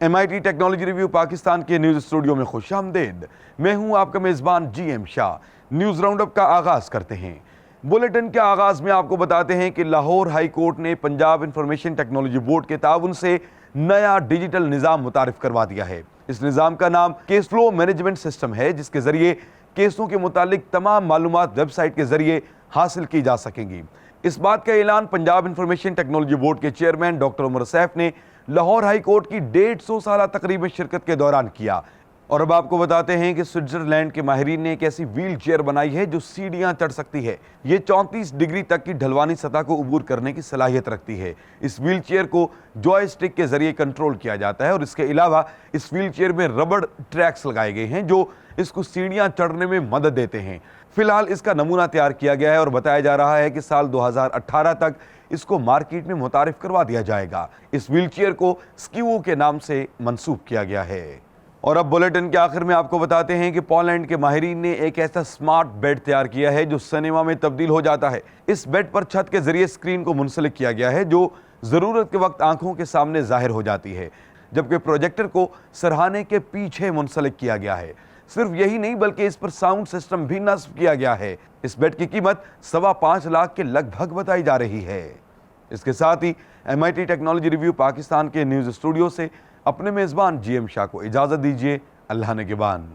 MIT technology review Pakistan के news studio में खुशामदीद। मैं हूं आपका मेजबान GM शाह। न्यूज राउंडअप का आगाज करते हैं। बुलेटिन के आगाज में आपको बताते हैं कि लाहौर हाई कोर्ट ने पंजाब इंफॉर्मेशन टेक्नोलॉजी बोर्ड के ताउन से नया डिजिटल निज़ाम मुतारिफ करवा दिया है। इस निज़ाम का नाम केस फ्लो मैनेजमेंट सिस्टम है, जिसके जरिए केसों के मुतालिक तमाम मालूमात वेबसाइट के जरिए हासिल की जा सकेंगी। इस बात का ऐलान पंजाब इंफॉर्मेशन टेक्नोलॉजी बोर्ड के चेयरमैन डॉक्टर उमर सैफ ने लाहौर हाई कोर्ट की 150 साला तकरीब में शिरकत के दौरान किया। और अब आपको बताते हैं कि स्विट्जरलैंड के माहिरीन ने एक ऐसी व्हील चेयर बनाई है जो सीढ़ियां चढ़ सकती है। ये 34 डिग्री तक की ढलवानी सतह को उबूर करने की सलाहियत रखती है। इस व्हील चेयर को जॉयस्टिक के जरिए कंट्रोल किया जाता है और इसके अलावा इस व्हील चेयर में रबड़ ट्रैक्स लगाए गए हैं जो इसको सीढ़ियां चढ़ने में मदद देते हैं। फिलहाल इसका नमूना तैयार किया गया है और बताया जा रहा है कि साल 2018 तक इसको मार्केट में मुतारिफ करवा दिया जाएगा। इस व्हीलचेयर को स्कीवो के नाम से मंसूब किया गया है। और अब बुलेटिन के आखिर में आपको बताते हैं कि पोलैंड के माहिरीन ने एक ऐसा स्मार्ट बेड तैयार किया है जो सिनेमा में तब्दील हो जाता है। इस बेड पर छत के जरिए स्क्रीन को मुंसलिक किया गया है जो जरूरत के वक्त आंखों के सामने जाहिर हो जाती है, जबकि प्रोजेक्टर को सरहाने के पीछे मुंसलिक किया गया है। सिर्फ यही नहीं बल्कि इस पर साउंड सिस्टम भी नस्ब किया गया है। इस बेड की कीमत 5.25 लाख के लगभग बताई जा रही है। इसके साथ ही MIT टेक्नोलॉजी रिव्यू पाकिस्तान के न्यूज स्टूडियो से अपने मेजबान GM शाह को इजाजत दीजिए। अल्लाह निगहबान।